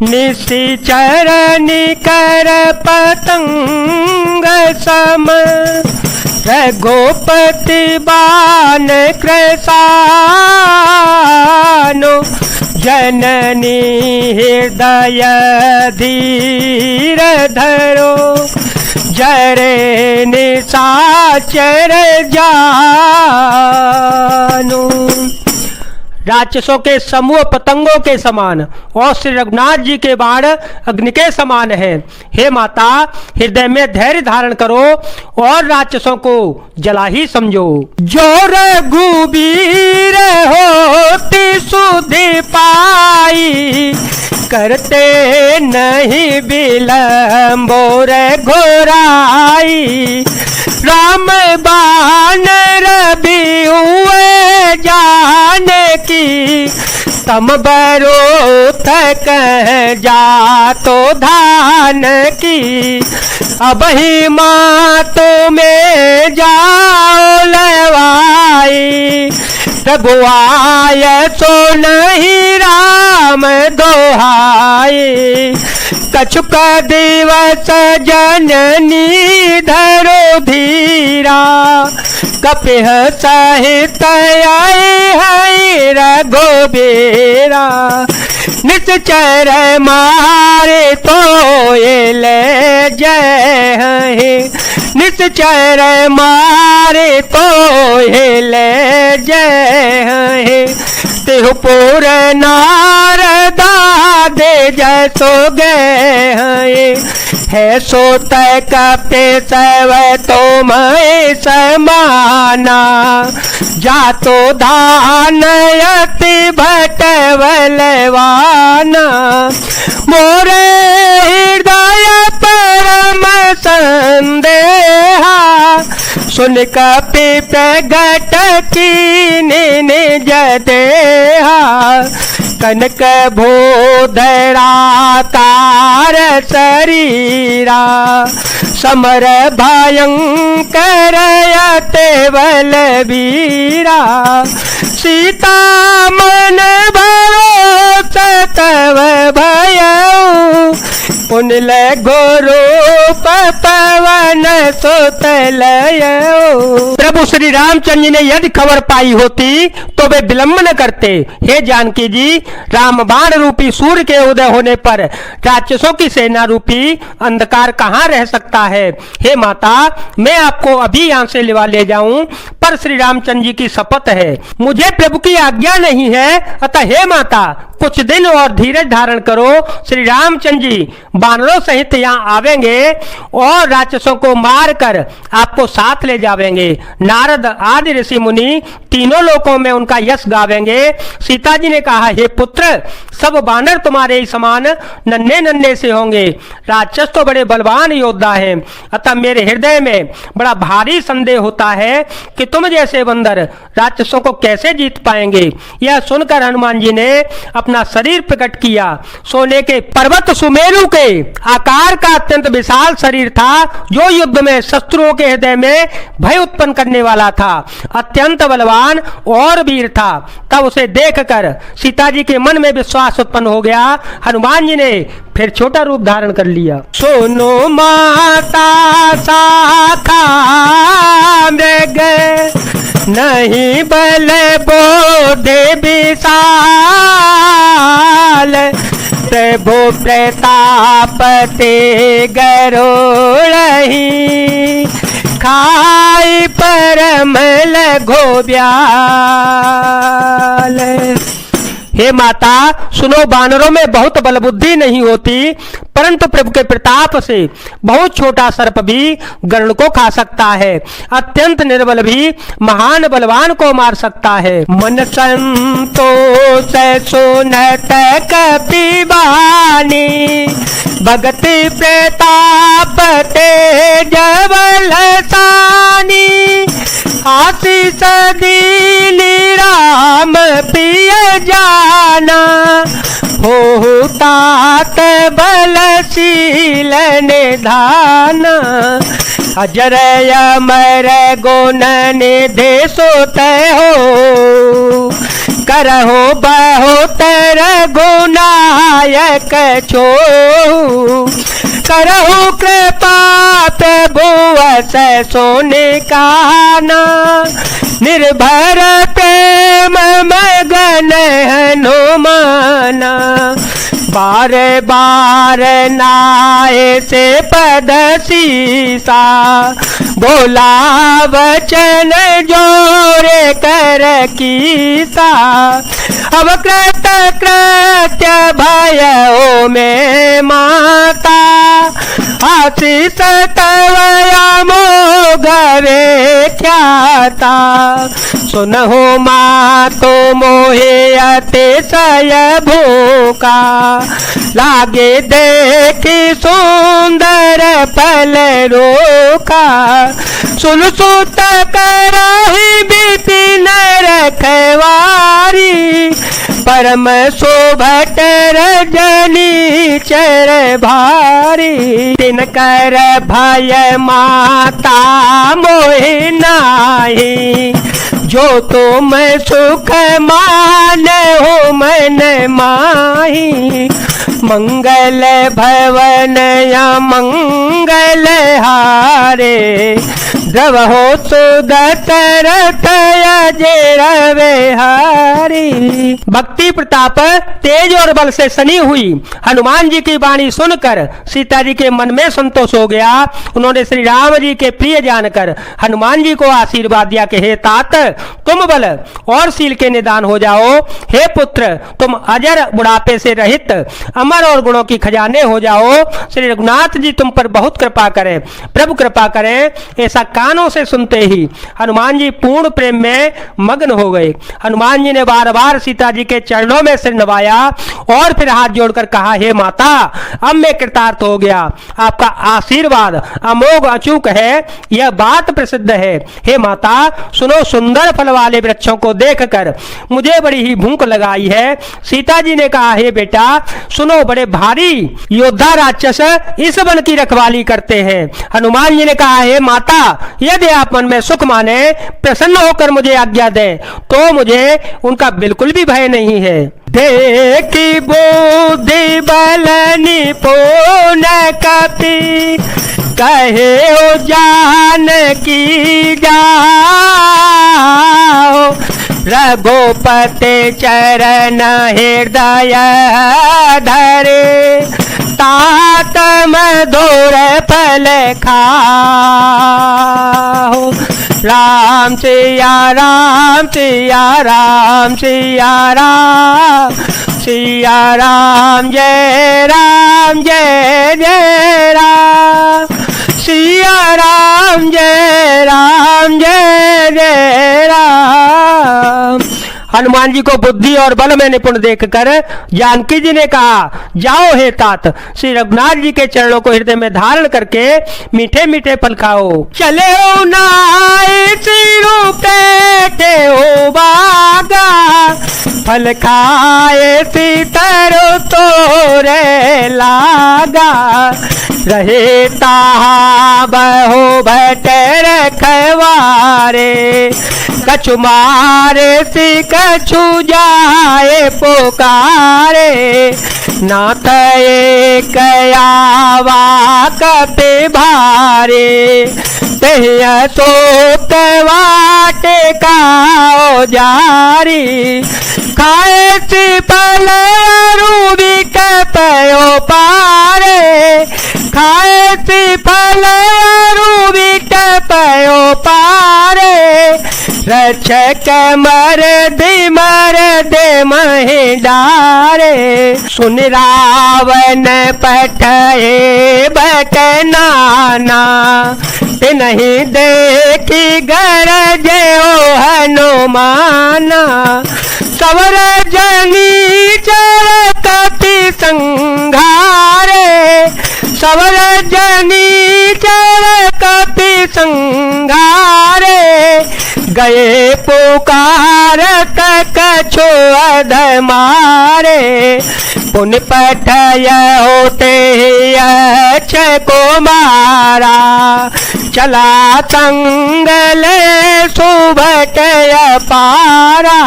निशिचर निकर पतंग सम, रघुपति बाण कृशानो, जननी हृदय धीर धरो, जरे निशाचर जानो। राक्षसों के समूह पतंगों के समान और श्री रघुनाथ जी के बाण अग्नि के समान है। हे माता, हृदय में धैर्य धारण करो और राक्षसों को जला ही समझो। जो रघुबीर होती सुधि पाई, करते नहीं विलंबो घोराई, राम बाण रवि हुए जान की, तम बरो तक जा तो धान की, अब ही मातो में जाओ लवाई, रघुआय सो नहीं राम दोहाई, कछुक दिवस जननी धरो धीरा, कपिह सहित आए है रघुबीरा, निश्चर मारे तो ये ले जय है, निश्चर मारे तो ये ले जय है, तिहु पुर नारदा दे जसो गए है, सो तक पे सव तो मैं समाना, जातो धान अति भटवलवाना, मोरे हृदय परम संदेहा, सुन कपि प्रगट कीनि निज देहा, कनक भूधरा तार शरीरा, समर भयंकर अति बलवीरा, सीता मन भरोस तव भयउ, पुनिल गुरु पवन सुत लयउ। प्रभु श्री रामचंद्र जी ने यदि खबर पाई होती तो वे विलंब न करते। हे जानकी जी, राम बाण रूपी सूर्य के उदय होने पर राक्षसों की सेना रूपी अंधकार कहाँ रह सकता है। हे माता, मैं आपको अभी यहाँ से ले जाऊं, पर श्री रामचंद्र जी की शपथ है, मुझे प्रभु की आज्ञा नहीं है। अतः हे माता, कुछ दिन और धीरज धारण करो। श्री रामचंद्र जी बानरों सहित यहाँ आवेंगे और राक्षसों को मारकर आपको साथ ले जावेंगे। नारद आदि ऋषि मुनि तीनों लोकों में उनका यश गावेंगे। सीता जी ने कहा, हे पुत्र, सब बानर तुम्हारे ही समान नन्हे नन्हे से होंगे। राक्षस तो बड़े बलवान योद्धा हैं। अतः मेरे हृदय में बड़ा भारी संदेह होता है कि तुम जैसे बंदर राक्षसों को कैसे जीत पाएंगे। यह सुनकर हनुमान जी ने अपना शरीर प्रकट किया। सोने के पर्वत सुमेरु के आकार का अत्यंत विशाल शरीर था, जो युद्ध में शत्रुओं के हृदय में भय उत्पन्न करने वाला था। अत्यंत बलवान और वीर था। तब उसे देखकर सीता जी के मन में विश्वास उत्पन्न हो गया। हनुमान जी ने फिर छोटा रूप धारण कर लिया। सोनो माता शाखा मृग, नहीं बल बोधे विशाल, प्रभु प्रताप ते गरुड़हि, खाई परम लघो ब्याल। हे माता, सुनो, बानरों में बहुत बल बुद्धि नहीं होती, परंतु प्रभु के प्रताप से बहुत छोटा सर्प भी गरुड़ को खा सकता है। अत्यंत निर्बल भी महान बलवान को मार सकता है। मन संतोष सुनत कपिवानी, भगति प्रताप तेज बलशानी, आशीष दीनी राम पिय जाना, हो तात बलशील निधान, अजर अमर गुण निधि सुत हो, करहु बहुतर गुनायक छो, करहु कृपा प्रभु अस सोने काना, निर्भर प्रेम मगन हनुमाना, बार बार नाए से पद सीसा, बोला वचन जोरे कर कीसा, अब कृत कृत्य भयो में माता, आशीष तवया मोग ख्याता, सुनहु मातो मोहे अतिशय भूखा, लागे देखी सुंदर फल रोका, सुन सुत करहि बिपिन रखवारी, परम शोभट रजनी चर भारी, तिनकर भय माता मोहि नाहि, जो तुम सुख मान हो मन माही, मंगल भवन या मंगल हारे, द्रव हो सुदत रथ अजय रवे हारी। भक्ति प्रताप तेज और बल से सनी हुई हनुमान जी की वाणी सुनकर सीता जी के मन में संतोष हो गया। उन्होंने श्री राम जी के प्रिय जानकर हनुमान जी को आशीर्वाद दिया कि हे तात, तुम बल और शील के निदान हो जाओ। हे पुत्र, तुम अजर बुढ़ापे से रहित अमर और गुणों की खजाने हो जाओ। श्री रघुनाथ जी तुम पर बहुत कृपा करें, प्रभु कृपा करें। ऐसा कानों से सुनते ही हनुमान जी पूर्ण प्रेम में मग्न हो गए। हनुमान जी ने बार बार सीता जी के चरणों में सिर नवाया और फिर हाथ जोड़कर कहा, हे माता, अब मैं कृतार्थ हो गया। आपका आशीर्वाद अमोघ अचूक है, यह बात प्रसिद्ध है। हे माता, सुनो, सुंदर फल वाले वृक्षों को देखकर मुझे बड़ी ही भूख लगाई है। सीता जी ने कहा, हे बेटा सुनो, बड़े भारी योद्धा राक्षस इस वन की रखवाली करते हैं। हनुमान जी ने कहा, हे माता, यदि आप मन में सुख माने, प्रसन्न होकर मुझे आज्ञा दें, तो मुझे उनका बिल्कुल भी भय नहीं है। देखी बुद्धि बल निपुण कपि, कहे ओ जान की जाओ, रघुपति चरण हृदय धरे, तात मधुर फल खाओ। राम सिया राम सिया राम सिया राम, सिया राम जय राम जय जय राम, सिया राम जय राम जय जय राम। हनुमान जी को बुद्धि और बल में निपुण देखकर जानकी जी ने कहा, जाओ हे तात, श्री रघुनाथ जी के चरणों को हृदय में धारण करके मीठे मीठे फल खाओ। चले ओ नाए सिरु पेटे ओ बागा, फल खाए सीतरो तोरे लागा, रहे ताहा बहो भट रखवारे, कछु मारे सी कछु जाए पुकारे, नाथ एक आवा कपि भारे, तह सोत वाटे काओ जारी, खाए सी फल रूबी कपयो पारे, खाए सी फल रूबी कपयो पारे, रक्षक मर दे महि डारे, सुन रावण पठए बट नाना, नहीं देखी गरज ओ हनुमाना, सवर जनी चर कपि संघारे, सवर जनी चर कपि संघारे, गए पुकार तक कछु मारे पुन पठय होते अक्षय कुमारा चला तंगल सुभट पारा।